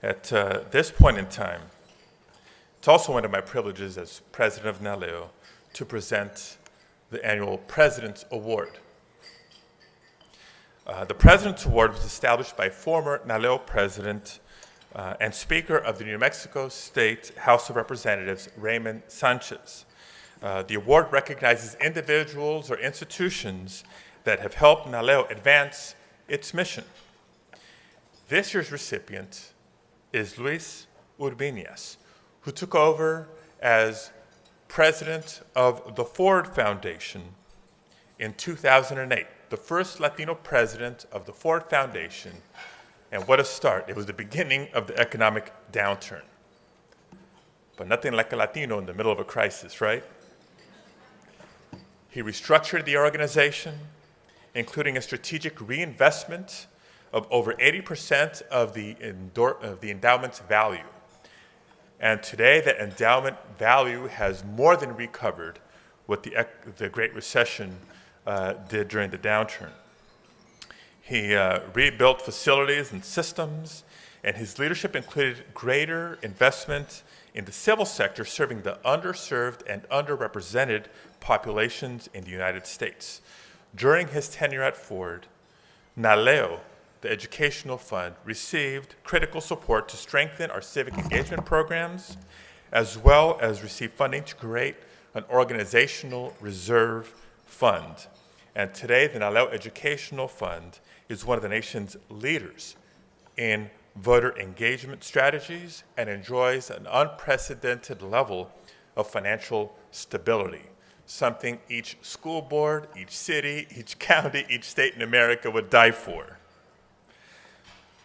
At this point in time, it's also one of my privileges as president of NALEO to present the annual President's Award. The President's Award was established by former NALEO president and Speaker of the New Mexico State House of Representatives, Raymond Sanchez. The award recognizes individuals or institutions that have helped NALEO advance its mission. This year's recipient is Luis Ubinas, who took over as president of the Ford Foundation in 2008, the first Latino president of the Ford Foundation. And what a start. It was the beginning of the economic downturn. But nothing like a Latino in the middle of a crisis, right? He restructured the organization, including a strategic reinvestment of over 80% of the endowment's value. And today, that endowment value has more than recovered what the Great Recession did during the downturn. He rebuilt facilities and systems, and his leadership included greater investment in the civil sector, serving the underserved and underrepresented populations in the United States. During his tenure at Ford, NALEO, the educational fund, received critical support to strengthen our civic engagement programs, as well as receive funding to create an organizational reserve fund. And today, the NALEO Educational Fund is one of the nation's leaders in voter engagement strategies and enjoys an unprecedented level of financial stability, something each school board, each city, each county, each state in America would die for.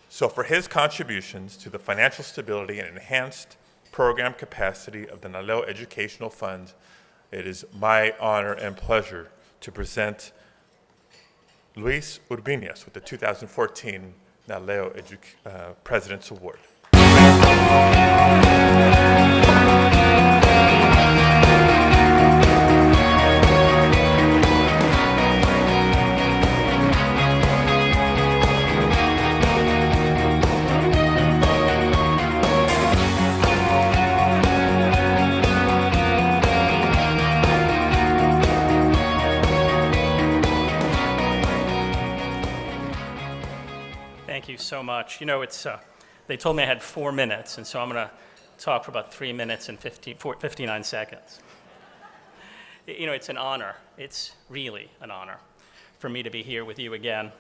So for his contributions to the financial stability and enhanced program capacity of the NALEO Educational Fund, it is my honor and pleasure to present Luis Ubinas with the 2014 NALEO President's Award. Thank you so much. You know, they told me I had 4 minutes, and so I'm going to talk for about 3 minutes and 59 seconds. You know, it's an honor. It's really an honor for me to be here with you again.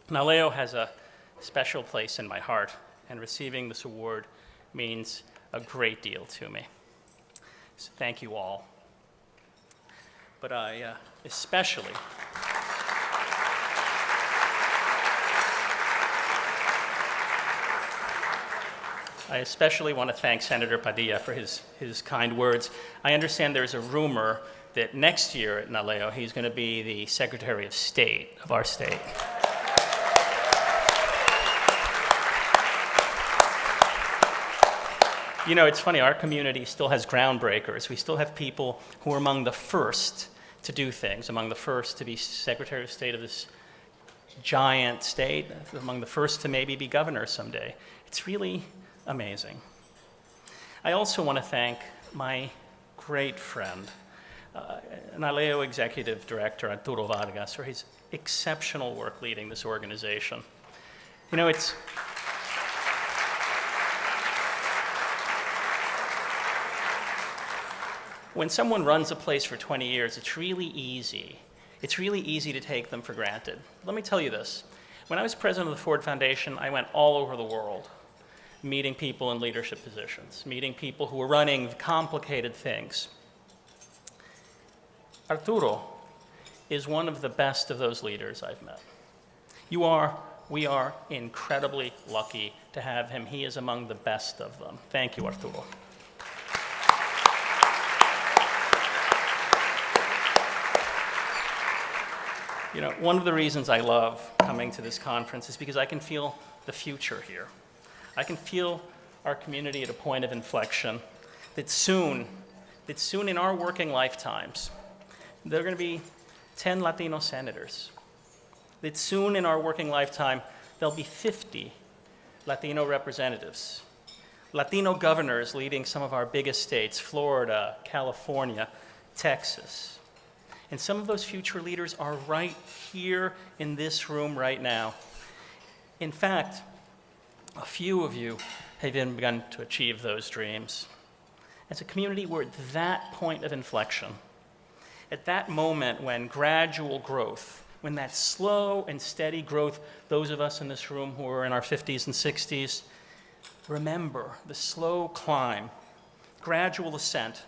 NALEO has a special place in my heart, and receiving this award means a great deal to me. So thank you all. But I especially want to thank Senator Padilla for his kind words. I understand there's a rumor that next year at NALEO, he's going to be the Secretary of State of our state. You know, it's funny, our community still has groundbreakers. We still have people who are among the first to do things, among the first to be Secretary of State of this giant state, among the first to maybe be governor someday. It's really amazing. I also want to thank my great friend, NALEO Executive Director Arturo Vargas, for his exceptional work leading this organization. You know, when someone runs a place for 20 years, it's really easy. It's really easy to take them for granted. Let me tell you this. When I was president of the Ford Foundation, I went all over the world, meeting people in leadership positions, meeting people who were running complicated things. Arturo is one of the best of those leaders I've met. We are incredibly lucky to have him. He is among the best of them. Thank you, Arturo. You know, one of the reasons I love coming to this conference is because I can feel the future here. I can feel our community at a point of inflection, that soon in our working lifetimes, there are going to be 10 Latino senators. That soon in our working lifetime, there'll be 50 Latino representatives, Latino governors leading some of our biggest states, Florida, California, Texas. And some of those future leaders are right here in this room right now. In fact, a few of you have even begun to achieve those dreams. As a community, we're at that point of inflection, at that moment when gradual growth, when that slow and steady growth, those of us in this room who are in our 50s and 60s, remember the slow climb, gradual ascent.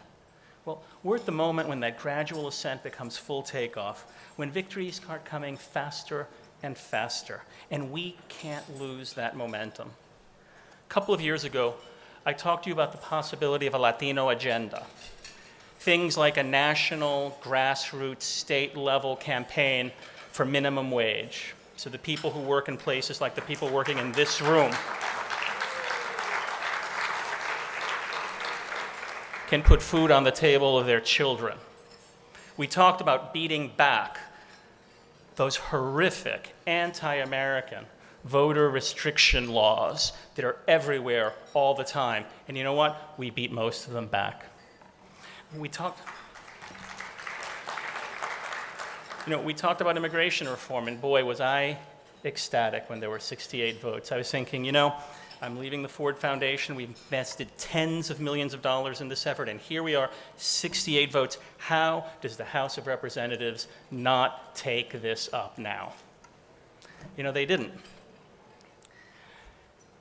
Well, we're at the moment when that gradual ascent becomes full takeoff, when victories start coming faster and faster, and we can't lose that momentum. A couple of years ago, I talked to you about the possibility of a Latino agenda. Things like a national, grassroots, state-level campaign for minimum wage. So the people who work in places like the people working in this room can put food on the table of their children. We talked about beating back those horrific anti-American voter restriction laws that are everywhere all the time. And you know what? We beat most of them back. We talked about immigration reform, and boy, was I ecstatic when there were 68 votes. I was thinking, I'm leaving the Ford Foundation. We've invested tens of millions of dollars in this effort, and here we are, 68 votes. How does the House of Representatives not take this up now? They didn't.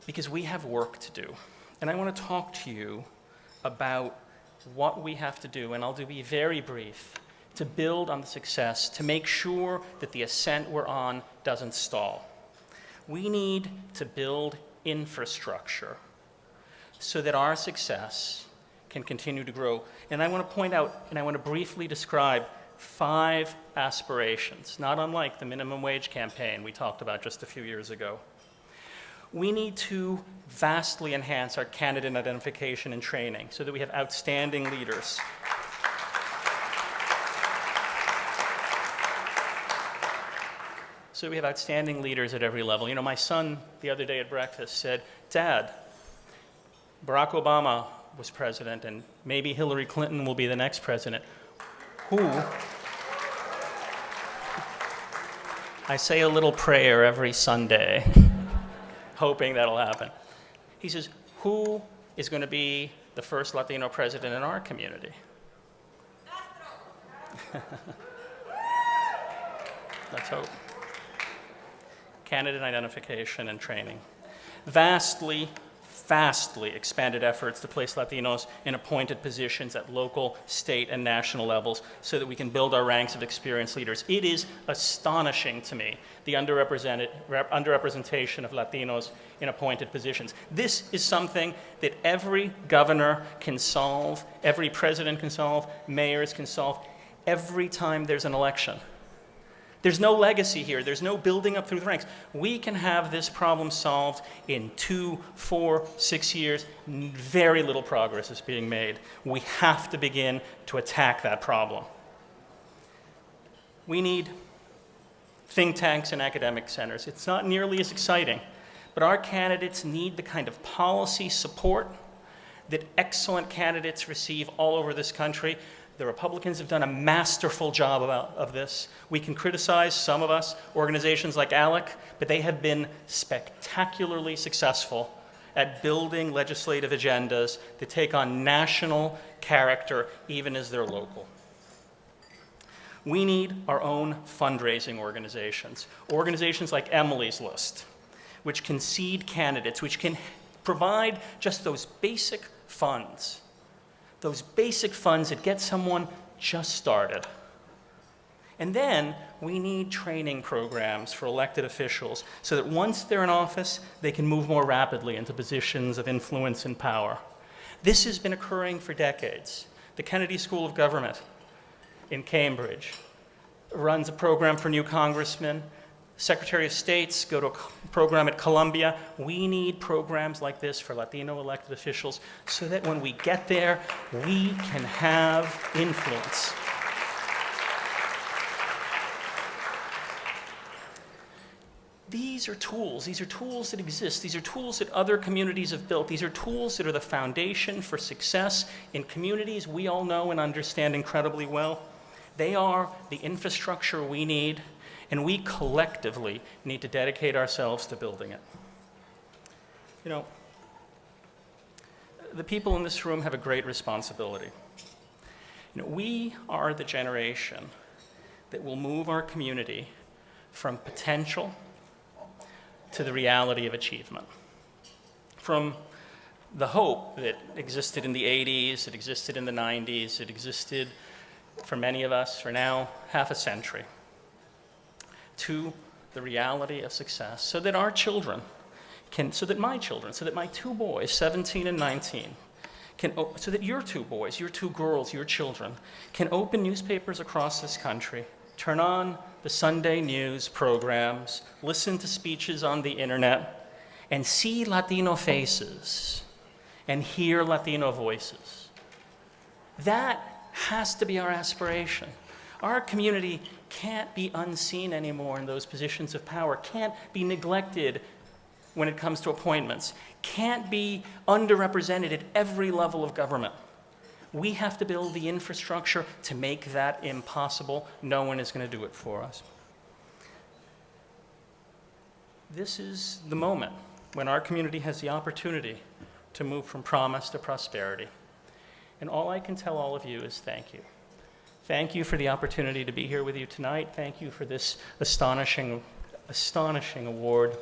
Because we have work to do. And I want to talk to you about what we have to do, and I'll be very brief, to build on the success, to make sure that the ascent we're on doesn't stall. We need to build infrastructure so that our success can continue to grow. And I want to point out, and I want to briefly describe 5 aspirations, not unlike the minimum wage campaign we talked about just a few years ago. We need to vastly enhance our candidate identification and training so that we have outstanding leaders. So we have outstanding leaders at every level. My son the other day at breakfast said, "Dad, Barack Obama was president, and maybe Hillary Clinton will be the next president. Who?" I say a little prayer every Sunday, hoping that'll happen. He says, "Who is going to be the first Latino president in our community?" Let's hope. Candidate identification and training. Vastly expanded efforts to place Latinos in appointed positions at local, state, and national levels so that we can build our ranks of experienced leaders. It is astonishing to me, the underrepresentation of Latinos in appointed positions. This is something that every governor can solve, every president can solve, mayors can solve, every time there's an election. There's no legacy here. There's no building up through the ranks. We can have this problem solved in 2, 4, 6 years. Very little progress is being made. We have to begin to attack that problem. We need think tanks and academic centers. It's not nearly as exciting, but our candidates need the kind of policy support that excellent candidates receive all over this country. The Republicans have done a masterful job of this. We can criticize, some of us, organizations like ALEC, but they have been spectacularly successful at building legislative agendas that take on national character even as they're local. We need our own fundraising organizations like Emily's List, which can seed candidates, which can provide just those basic funds that get someone just started. And then we need training programs for elected officials so that once they're in office, they can move more rapidly into positions of influence and power. This has been occurring for decades. The Kennedy School of Government in Cambridge runs a program for new congressmen. Secretary of States go to a program at Columbia. We need programs like this for Latino elected officials so that when we get there, we can have influence. these are tools. These are tools that exist. These are tools that other communities have built. These are tools that are the foundation for success in communities we all know and understand incredibly well. They are the infrastructure we need, and we collectively need to dedicate ourselves to building it. You know, the people in this room have a great responsibility. You know, we are the generation that will move our community from potential to the reality of achievement. From the hope that existed in the 80s, it existed in the 90s, it existed for many of us for now half a century, to the reality of success, so that our children can, so that my children, so that my two boys, 17 and 19, so that your two boys, your two girls, your children, can open newspapers across this country, turn on the Sunday news programs, listen to speeches on the internet, and see Latino faces and hear Latino voices. That has to be our aspiration. Our community can't be unseen anymore in those positions of power, can't be neglected when it comes to appointments, can't be underrepresented at every level of government. We have to build the infrastructure to make that impossible. No one is going to do it for us. This is the moment when our community has the opportunity to move from promise to prosperity. And all I can tell all of you is thank you. Thank you for the opportunity to be here with you tonight. Thank you for this astonishing award,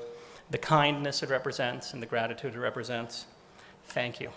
the kindness it represents and the gratitude it represents. Thank you.